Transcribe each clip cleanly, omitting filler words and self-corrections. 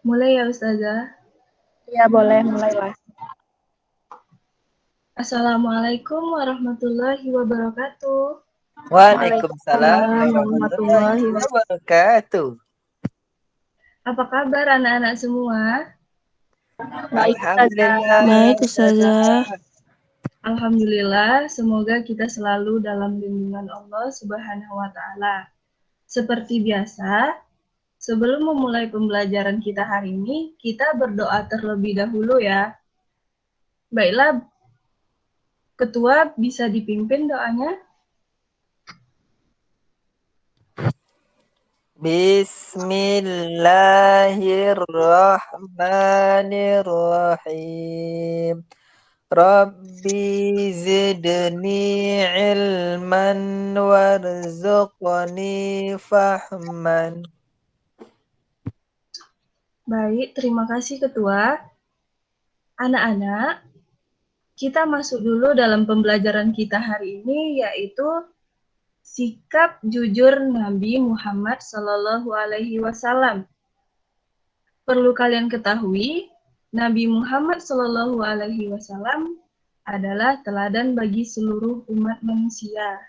Mulai ya Ustazah. Ya, boleh mulailah. Assalamualaikum warahmatullahi wabarakatuh. Waalaikumsalam warahmatullahi warahmatullahi wabarakatuh. Apa kabar anak-anak semua? Baik, Alhamdulillah. Baik, Ustazah. Alhamdulillah, semoga kita selalu dalam lindungan Allah Subhanahu wa Ta'ala. Seperti biasa, sebelum memulai pembelajaran kita hari ini, kita berdoa terlebih dahulu ya. Baiklah, Ketua bisa dipimpin doanya? Bismillahirrahmanirrahim. Rabbi zidni ilman warzuqni fahman. Baik, terima kasih Ketua. Anak-anak, kita masuk dulu dalam pembelajaran kita hari ini, yaitu sikap jujur Nabi Muhammad SAW. Perlu kalian ketahui, Nabi Muhammad SAW adalah teladan bagi seluruh umat manusia.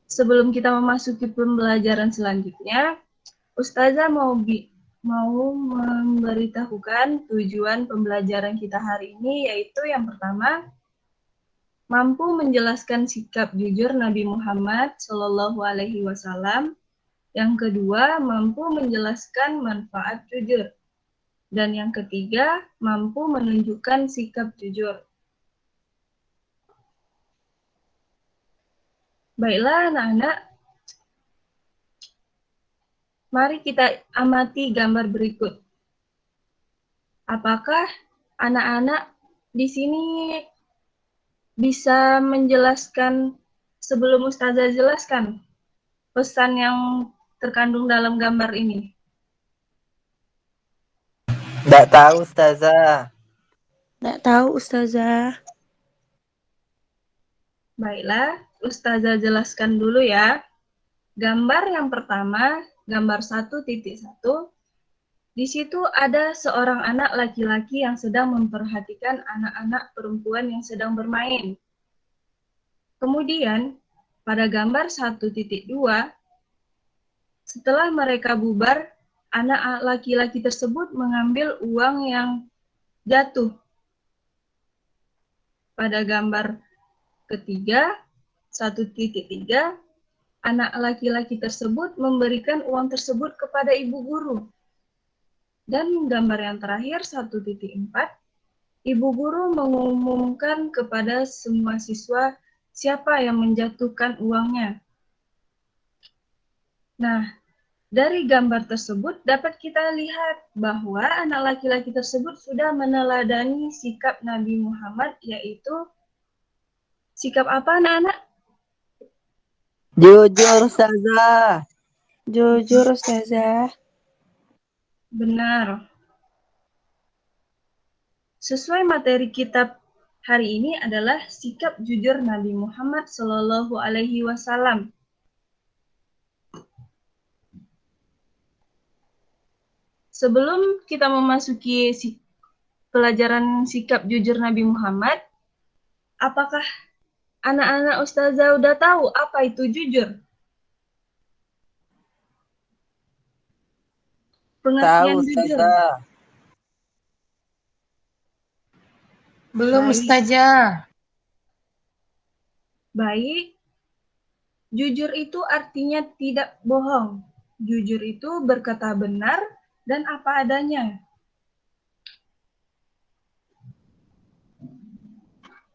Sebelum kita memasuki pembelajaran selanjutnya, Ustazah mau memberitahukan tujuan pembelajaran kita hari ini, yaitu yang pertama, mampu menjelaskan sikap jujur Nabi Muhammad SAW. Yang kedua, mampu menjelaskan manfaat jujur. Dan yang ketiga, mampu menunjukkan sikap jujur. Baiklah anak-anak, mari kita amati gambar berikut. Apakah anak-anak di sini bisa menjelaskan sebelum Ustazah jelaskan pesan yang terkandung dalam gambar ini? Tidak tahu Ustazah. Nggak tahu, Ustazah. Baiklah, Ustazah jelaskan dulu ya. Gambar yang pertama, gambar 1.1, di situ ada seorang anak laki-laki yang sedang memperhatikan anak-anak perempuan yang sedang bermain. Kemudian, pada gambar 1.2, setelah mereka bubar, anak laki-laki tersebut mengambil uang yang jatuh. Pada gambar ketiga, 1.3, anak laki-laki tersebut memberikan uang tersebut kepada ibu guru. Dan gambar yang terakhir, 1.4, ibu guru mengumumkan kepada semua siswa siapa yang menjatuhkan uangnya. Nah, dari gambar tersebut dapat kita lihat bahwa anak laki-laki tersebut sudah meneladani sikap Nabi Muhammad, yaitu sikap apa anak-anak? Jujur Ustazah. Jujur, Ustazah. Benar. Sesuai materi kitab hari ini adalah sikap jujur Nabi Muhammad SAW. Sebelum kita memasuki pelajaran sikap jujur Nabi Muhammad, apakah anak-anak Ustazah udah tahu apa itu jujur? Pengertian Tahu jujur. Ustazah. Belum Baik. Ustazah. Baik. Jujur itu artinya tidak bohong. Jujur itu berkata benar dan apa adanya.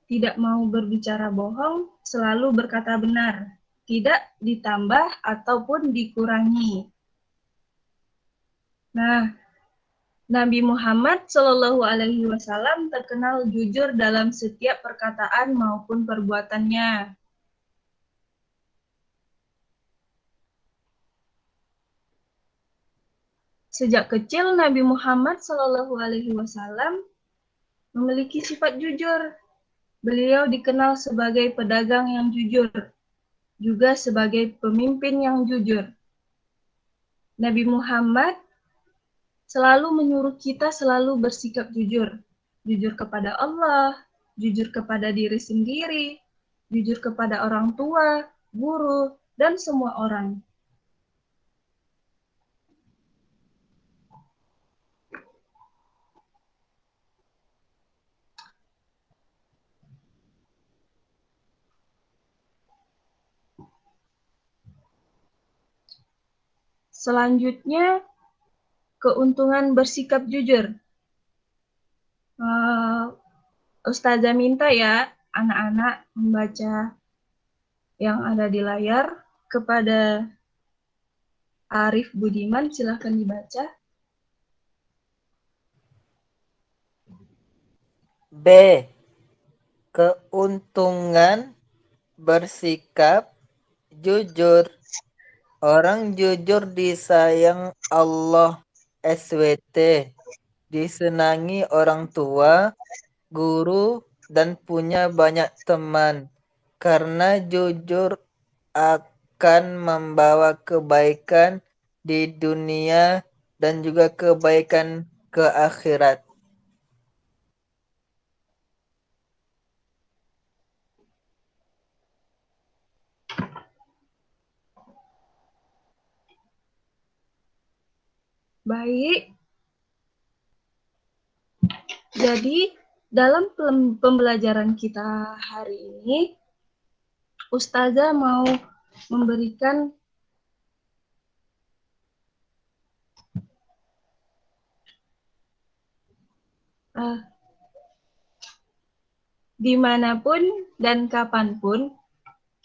Tidak mau berbicara bohong, selalu berkata benar. Tidak ditambah ataupun dikurangi. Nah, Nabi Muhammad SAW terkenal jujur dalam setiap perkataan maupun perbuatannya. Sejak kecil Nabi Muhammad SAW memiliki sifat jujur. Beliau dikenal sebagai pedagang yang jujur, juga sebagai pemimpin yang jujur. Nabi Muhammad selalu menyuruh kita selalu bersikap jujur. Jujur kepada Allah, jujur kepada diri sendiri, jujur kepada orang tua, guru, dan semua orang. Selanjutnya, keuntungan bersikap jujur. Ustazah minta ya anak-anak membaca yang ada di layar. Kepada Arif Budiman, silahkan dibaca. B. Keuntungan bersikap jujur. Orang jujur disayang Allah SWT, disenangi orang tua, guru, dan punya banyak teman. Karena jujur akan membawa kebaikan di dunia dan juga kebaikan ke akhirat. Baik. Jadi, dalam pembelajaran kita hari ini, Ustazah mau memberikan dimanapun dan kapanpun,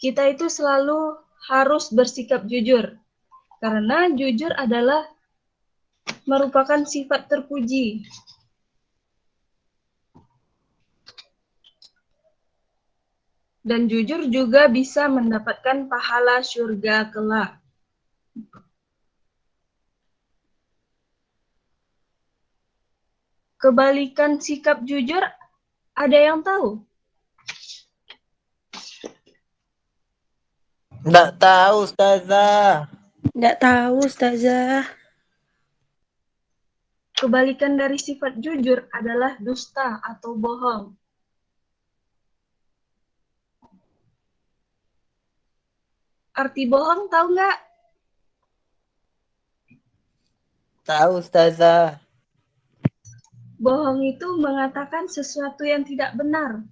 kita itu selalu harus bersikap jujur. Karena jujur adalah merupakan sifat terpuji. Dan jujur juga bisa mendapatkan pahala surga kelak. Kebalikan sikap jujur, ada yang tahu? Nggak tahu, Ustazah. Nggak tahu, Ustazah. Kebalikan dari sifat jujur adalah dusta atau bohong. Arti bohong tahu nggak? Tahu, Ustazah. Bohong itu mengatakan sesuatu yang tidak benar.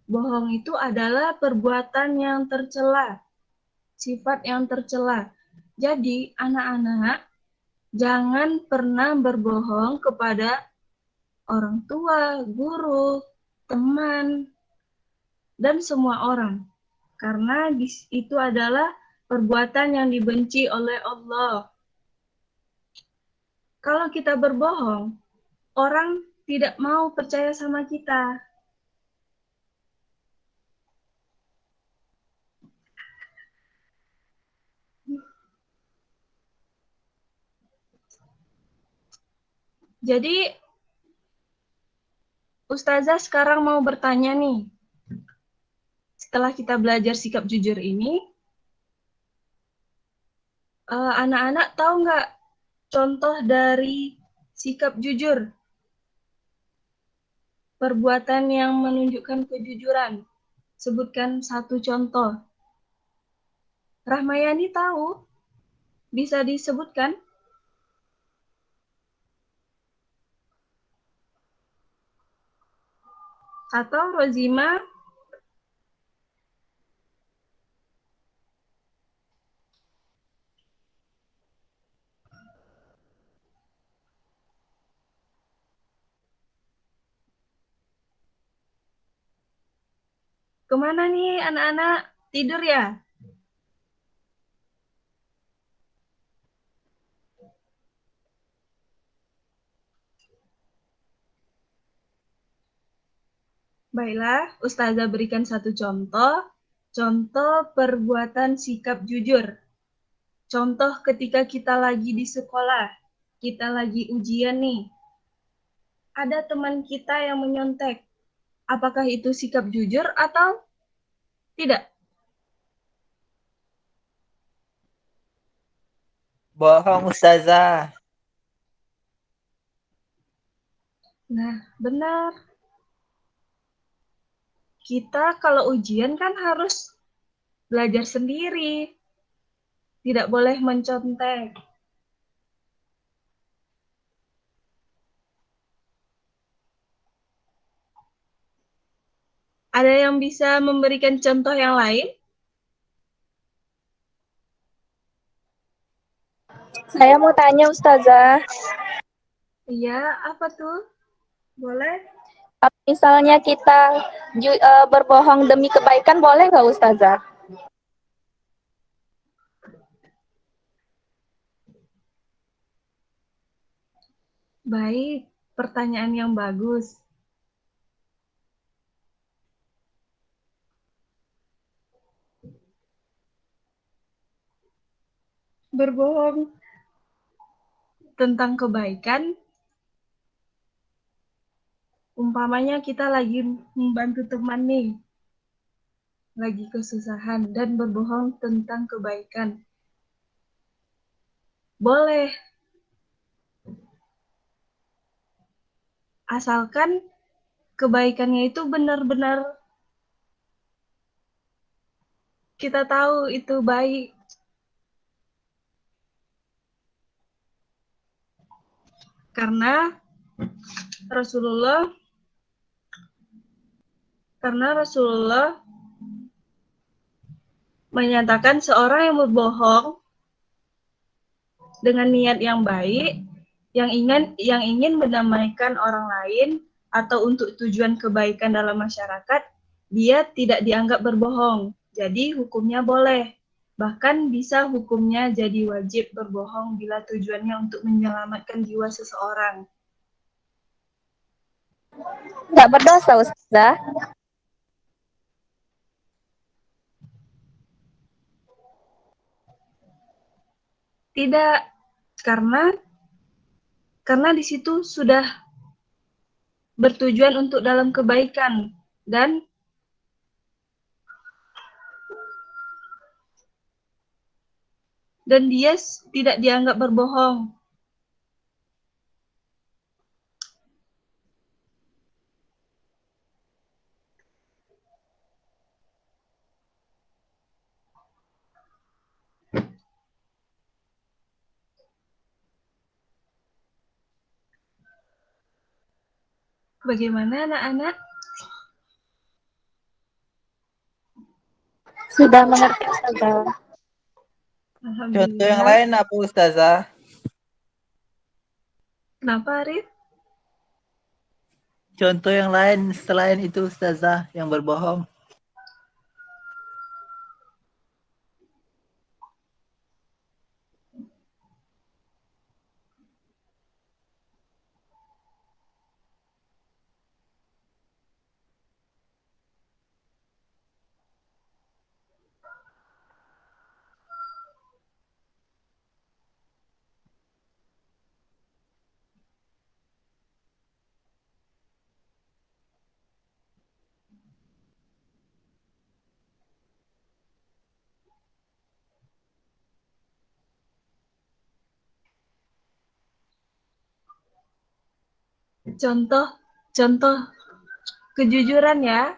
Bohong itu adalah perbuatan yang tercela, sifat yang tercela. Jadi, anak-anak, jangan pernah berbohong kepada orang tua, guru, teman, dan semua orang. Karena itu adalah perbuatan yang dibenci oleh Allah. Kalau kita berbohong, orang tidak mau percaya sama kita. Jadi, Ustazah sekarang mau bertanya nih. Setelah kita belajar sikap jujur ini, anak-anak tahu nggak contoh dari sikap jujur? Perbuatan yang menunjukkan kejujuran. Sebutkan satu contoh. Rahmayani tahu? Bisa disebutkan? Atau Rozima? Kemana nih anak-anak? Tidur ya? Baiklah, Ustazah berikan satu contoh. Contoh perbuatan sikap jujur. Contoh ketika kita lagi di sekolah, kita lagi ujian nih. Ada teman kita yang menyontek. apakah itu sikap jujur atau tidak? Bohong Ustazah. Nah, benar. Kita kalau ujian kan harus belajar sendiri. Tidak boleh mencontek. Ada yang bisa memberikan contoh yang lain? Saya mau tanya Ustazah, Iya, apa tuh? Boleh? kalau misalnya kita berbohong demi kebaikan boleh nggak Ustazah? Baik, pertanyaan yang bagus. Berbohong tentang kebaikan, umpamanya kita lagi membantu teman nih, lagi kesusahan, dan berbohong tentang kebaikan. Boleh, asalkan kebaikannya itu benar-benar kita tahu itu baik. Karena Rasulullah menyatakan seorang yang berbohong dengan niat yang baik, yang ingin mendamaikan orang lain atau untuk tujuan kebaikan dalam masyarakat, dia tidak dianggap berbohong. Jadi hukumnya boleh. Bahkan bisa hukumnya jadi wajib berbohong bila tujuannya untuk menyelamatkan jiwa seseorang. Nggak berdosa Ustazah? Tidak, karena di situ sudah bertujuan untuk dalam kebaikan dan dia tidak dianggap berbohong. Bagaimana anak-anak? Sudah mengerti Ustazah. Contoh yang Alhamdulillah. lain apa Ustazah? Kenapa, Arif? Contoh yang lain selain itu Ustazah yang berbohong. Contoh kejujuran ya.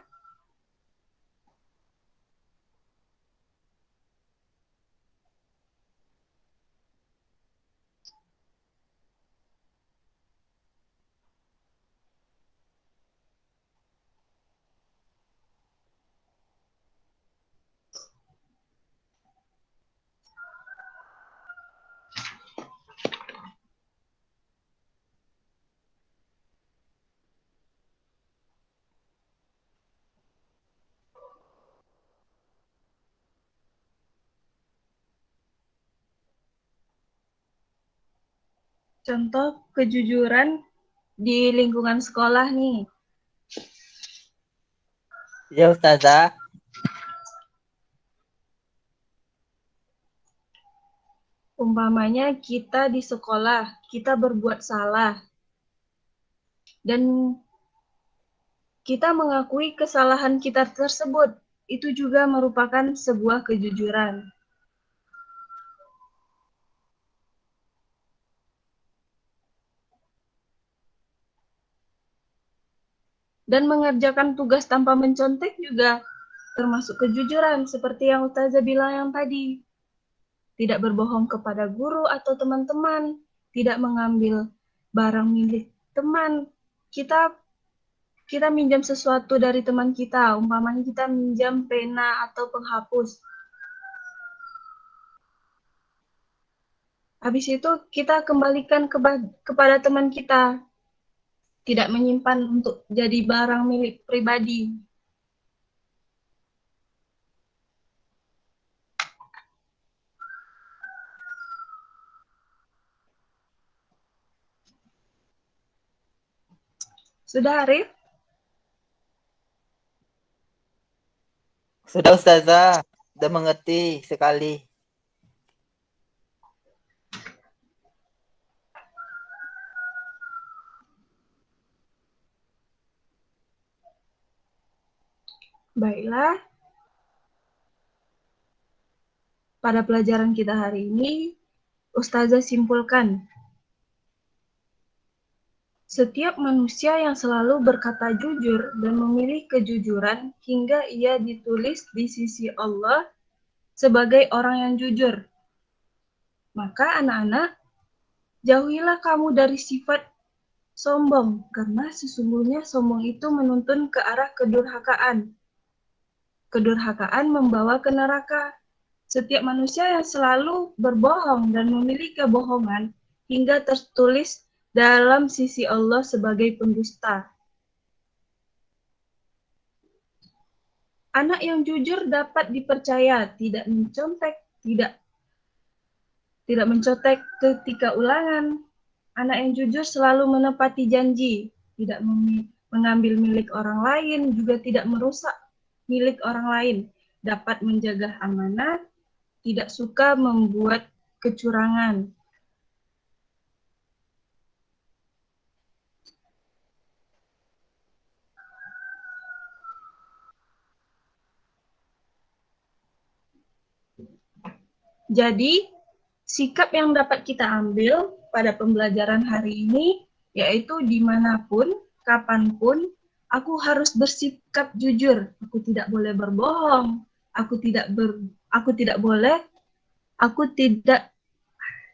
Contoh kejujuran di lingkungan sekolah nih. Ya Ustazah. Umpamanya kita di sekolah, kita berbuat salah. Dan kita mengakui kesalahan kita tersebut. Itu juga merupakan sebuah kejujuran. Dan mengerjakan tugas tanpa mencontek juga termasuk kejujuran, seperti yang Ustazah bilang yang tadi. Tidak berbohong kepada guru atau teman-teman, tidak mengambil barang milik teman. Kita minjam sesuatu dari teman kita, umpamanya kita minjam pena atau penghapus. Habis itu kita kembalikan kepada teman kita. Tidak menyimpan untuk jadi barang milik pribadi. Sudah, Arif? Sudah Ustazah, sudah mengerti sekali. Baiklah. Pada pelajaran kita hari ini, Ustazah simpulkan. Setiap manusia yang selalu berkata jujur dan memilih kejujuran hingga ia ditulis di sisi Allah sebagai orang yang jujur. Maka anak-anak, jauhilah kamu dari sifat sombong, karena sesungguhnya sombong itu menuntun ke arah kedurhakaan. Kedurhakaan membawa ke neraka. Setiap manusia yang selalu berbohong dan memilih kebohongan hingga tertulis dalam sisi Allah sebagai pendusta. Anak yang jujur dapat dipercaya, tidak mencontek ketika ulangan. Anak yang jujur selalu menepati janji, tidak mengambil milik orang lain, juga tidak merusak milik orang lain, dapat menjaga amanah, tidak suka membuat kecurangan. Jadi, sikap yang dapat kita ambil pada pembelajaran hari ini, yaitu dimanapun, kapanpun, aku harus bersikap jujur. Aku tidak boleh berbohong.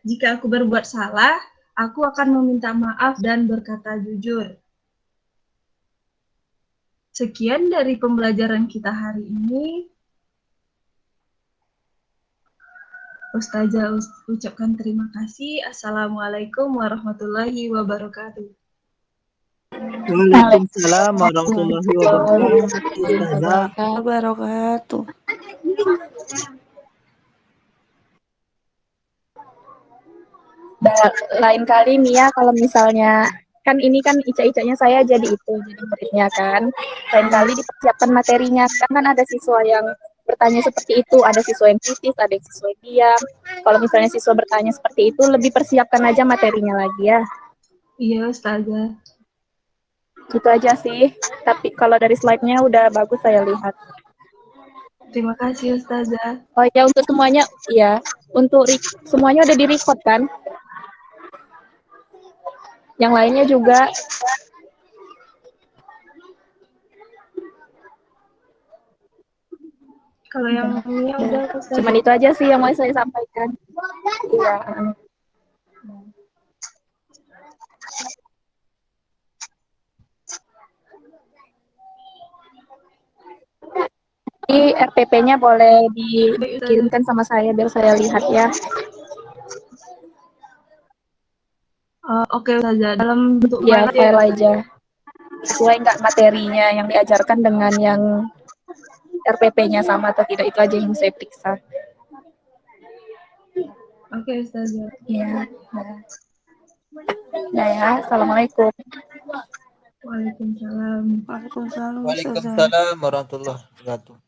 Jika aku berbuat salah, aku akan meminta maaf dan berkata jujur. Sekian dari pembelajaran kita hari ini. Ustazah ucapkan terima kasih. Assalamualaikum warahmatullahi wabarakatuh. Waalaikumsalam warahmatullahi wabarakatuh. Ustazah. Wabarakatuh. Lain kali Mia kalau misalnya kan ini kan ica-icanya saya jadi muridnya kan. Lain kali dipersiapkan materinya kan ada siswa yang bertanya seperti itu, ada siswa yang kritis, ada siswa yang diam. Kalau misalnya siswa bertanya seperti itu, lebih persiapkan aja materinya lagi ya. Iya, Ustazah. Gitu aja sih. Tapi kalau dari slide-nya udah bagus saya lihat. Terima kasih, Ustazah. Oh ya, untuk semuanya, ya. Untuk semuanya udah di-record kan? Yang lainnya juga. Kalau yang Mia udah Ustazah. Cuman itu aja sih yang mau saya sampaikan. Iya. Jadi RPP-nya boleh dikirimkan sama saya biar saya lihat ya. Oke, Ustazah. Dalam bentuk Ya, file file aja. Sesuai nggak materinya yang diajarkan dengan yang RPP-nya sama atau tidak, itu aja yang saya periksa. Oke, Ustazah. Iya. Nah ya, Assalamualaikum. Waalaikumsalam. Waalaikumsalam. Waalaikumsalam warahmatullahi wabarakatuh.